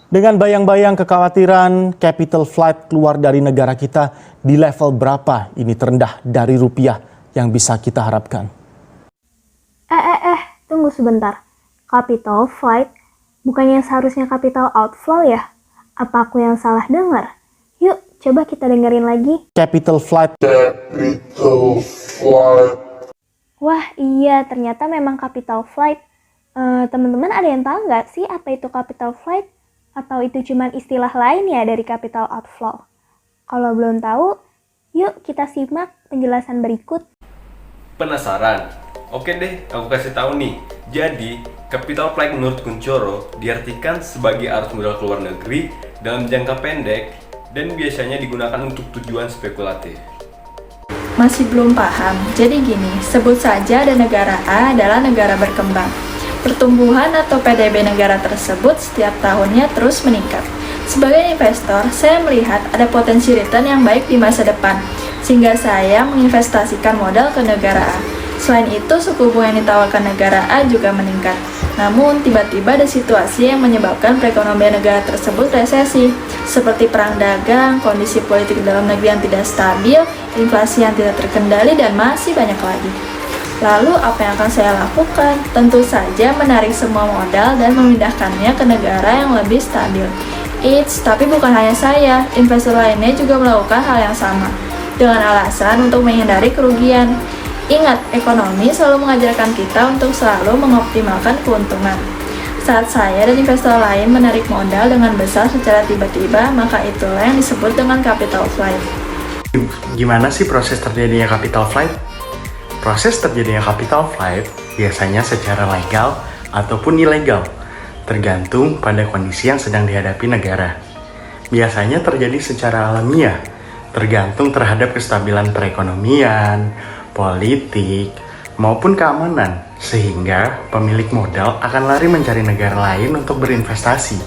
Dengan bayang-bayang kekhawatiran capital flight keluar dari negara kita, di level berapa ini terendah dari rupiah yang bisa kita harapkan? Tunggu sebentar. Capital flight, bukannya seharusnya capital outflow ya? Apa aku yang salah dengar? Yuk, coba kita dengerin lagi. Capital flight. Wah iya, ternyata memang capital flight. Teman-teman ada yang tahu nggak sih apa itu capital flight? Atau itu cuma istilah lain ya dari capital outflow? Kalau belum tahu, yuk kita simak penjelasan berikut. Penasaran? Oke deh, aku kasih tahu nih. Jadi, capital flight menurut Kuncoro diartikan sebagai arus modal keluar negeri dalam jangka pendek dan biasanya digunakan untuk tujuan spekulatif. Masih belum paham? Jadi gini, sebut saja ada negara A adalah negara berkembang. Pertumbuhan atau PDB negara tersebut setiap tahunnya terus meningkat. Sebagai investor, saya melihat ada potensi return yang baik di masa depan, sehingga saya menginvestasikan modal ke negara A. Selain itu, suku bunga yang ditawarkan negara A juga meningkat. Namun, tiba-tiba ada situasi yang menyebabkan perekonomian negara tersebut resesi, seperti perang dagang, kondisi politik dalam negeri yang tidak stabil, inflasi yang tidak terkendali, dan masih banyak lagi. Lalu, apa yang akan saya lakukan? Tentu saja menarik semua modal dan memindahkannya ke negara yang lebih stabil. Tapi bukan hanya saya, investor lainnya juga melakukan hal yang sama, dengan alasan untuk menghindari kerugian. Ingat, ekonomi selalu mengajarkan kita untuk selalu mengoptimalkan keuntungan. Saat saya dan investor lain menarik modal dengan besar secara tiba-tiba, maka itulah yang disebut dengan capital flight. Gimana sih proses terjadinya capital flight? Proses terjadinya capital flight biasanya secara legal ataupun ilegal, tergantung pada kondisi yang sedang dihadapi negara. Biasanya terjadi secara alamiah, tergantung terhadap kestabilan perekonomian, politik, maupun keamanan, sehingga pemilik modal akan lari mencari negara lain untuk berinvestasi.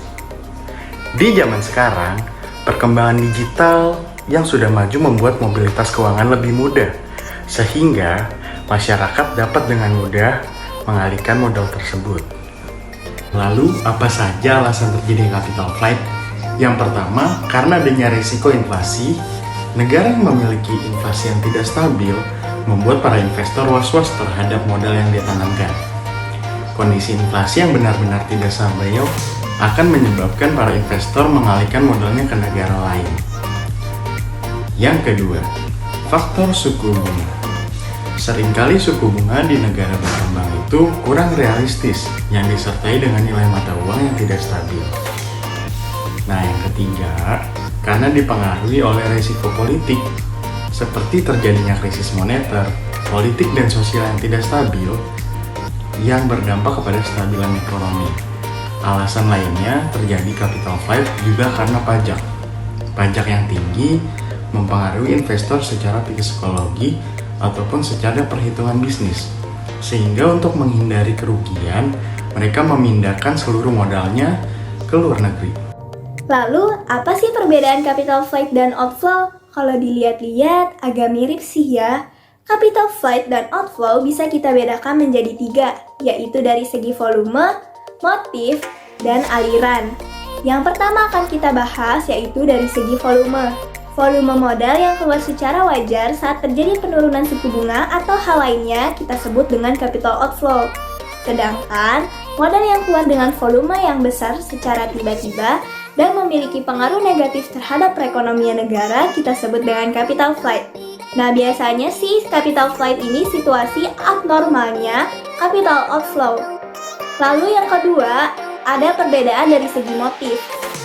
Di zaman sekarang, perkembangan digital yang sudah maju membuat mobilitas keuangan lebih mudah, sehingga masyarakat dapat dengan mudah mengalihkan modal tersebut. Lalu, apa saja alasan terjadinya capital flight? Yang pertama, karena adanya risiko inflasi, negara yang memiliki inflasi yang tidak stabil membuat para investor was-was terhadap modal yang ditanamkan. Kondisi inflasi yang benar-benar tidak stabil akan menyebabkan para investor mengalihkan modalnya ke negara lain. Yang kedua, faktor suku bunga. Seringkali suku bunga di negara berkembang itu kurang realistis, yang disertai dengan nilai mata uang yang tidak stabil. Nah, yang ketiga, karena dipengaruhi oleh risiko politik, seperti terjadinya krisis moneter, politik dan sosial yang tidak stabil, yang berdampak kepada kestabilan ekonomi. Alasan lainnya terjadi capital flight juga karena pajak. Pajak yang tinggi mempengaruhi investor secara psikologi ataupun secara perhitungan bisnis. Sehingga untuk menghindari kerugian, mereka memindahkan seluruh modalnya ke luar negeri. Lalu, apa sih perbedaan capital flight dan outflow? Kalau dilihat-lihat, agak mirip sih ya. Capital flight dan outflow bisa kita bedakan menjadi 3, yaitu dari segi volume, motif, dan aliran. Yang pertama akan kita bahas yaitu dari segi volume. Volume modal yang keluar secara wajar saat terjadi penurunan suku bunga atau hal lainnya kita sebut dengan capital outflow. Sedangkan, modal yang keluar dengan volume yang besar secara tiba-tiba dan memiliki pengaruh negatif terhadap perekonomian negara kita sebut dengan capital flight. Nah, biasanya sih capital flight ini situasi abnormalnya capital outflow. Lalu yang kedua, ada perbedaan dari segi motif.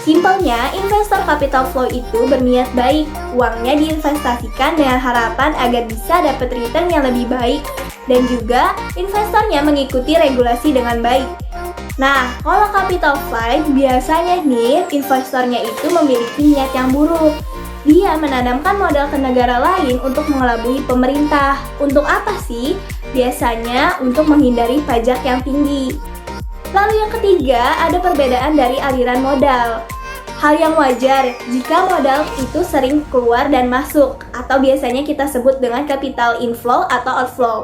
Simpelnya, investor capital flow itu berniat baik, uangnya diinvestasikan dengan harapan agar bisa dapat return yang lebih baik, dan juga investornya mengikuti regulasi dengan baik. Nah, kalau capital flight biasanya nih, investornya itu memiliki niat yang buruk. Dia menanamkan modal ke negara lain untuk mengelabui pemerintah. Untuk apa sih? Biasanya untuk menghindari pajak yang tinggi. Lalu yang ketiga, ada perbedaan dari aliran modal. Hal yang wajar jika modal itu sering keluar dan masuk, atau biasanya kita sebut dengan capital inflow atau outflow.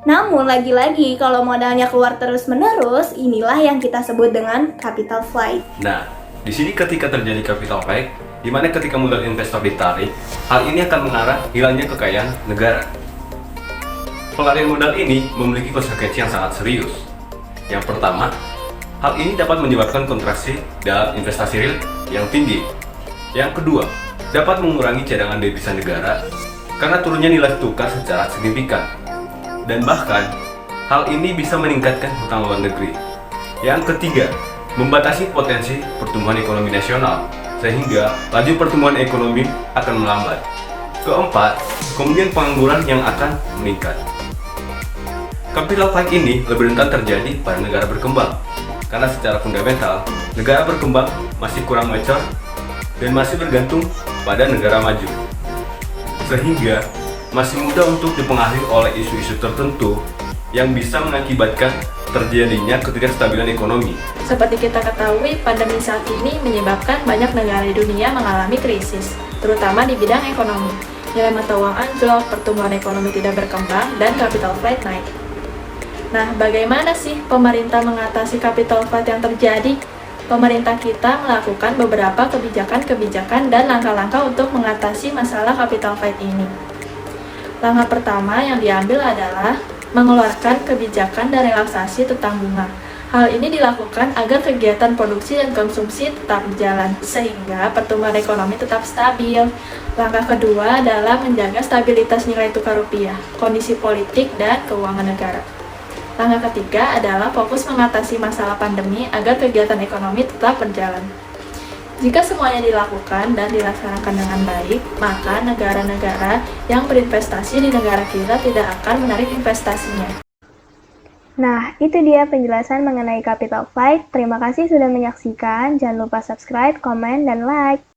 Namun lagi-lagi kalau modalnya keluar terus-menerus, inilah yang kita sebut dengan capital flight. Nah, Di sini ketika terjadi capital flight, di mana ketika modal investor ditarik, hal ini akan mengarah hilangnya kekayaan negara. Pelarian modal ini memiliki konsekuensi yang sangat serius. Yang pertama, hal ini dapat menyebabkan kontraksi dalam investasi real yang tinggi. Yang kedua, dapat mengurangi cadangan devisa negara karena turunnya nilai tukar secara signifikan. Dan bahkan, hal ini bisa meningkatkan hutang luar negeri. Yang ketiga, membatasi potensi pertumbuhan ekonomi nasional, sehingga laju pertumbuhan ekonomi akan melambat. Keempat, kemudian pengangguran yang akan meningkat. Capital flight ini lebih rentan terjadi pada negara berkembang, karena secara fundamental, negara berkembang masih kurang mature dan masih bergantung pada negara maju. Sehingga, masih mudah untuk dipengaruhi oleh isu-isu tertentu yang bisa mengakibatkan terjadinya ketidakstabilan ekonomi. Seperti kita ketahui, pandemi saat ini menyebabkan banyak negara di dunia mengalami krisis, terutama di bidang ekonomi. Nilai mata uang anjlok, pertumbuhan ekonomi tidak berkembang, dan capital flight naik. Nah, bagaimana sih pemerintah mengatasi capital flight yang terjadi? Pemerintah kita melakukan beberapa kebijakan-kebijakan dan langkah-langkah untuk mengatasi masalah capital flight ini. Langkah pertama yang diambil adalah mengeluarkan kebijakan dan relaksasi tentang bunga. Hal ini dilakukan agar kegiatan produksi dan konsumsi tetap berjalan, sehingga pertumbuhan ekonomi tetap stabil. Langkah kedua adalah menjaga stabilitas nilai tukar rupiah, kondisi politik, dan keuangan negara. Langkah ketiga adalah fokus mengatasi masalah pandemi agar kegiatan ekonomi tetap berjalan. Jika semuanya dilakukan dan dilaksanakan dengan baik, maka negara-negara yang berinvestasi di negara kita tidak akan menarik investasinya. Nah, itu dia penjelasan mengenai capital flight. Terima kasih sudah menyaksikan. Jangan lupa subscribe, komen, dan like.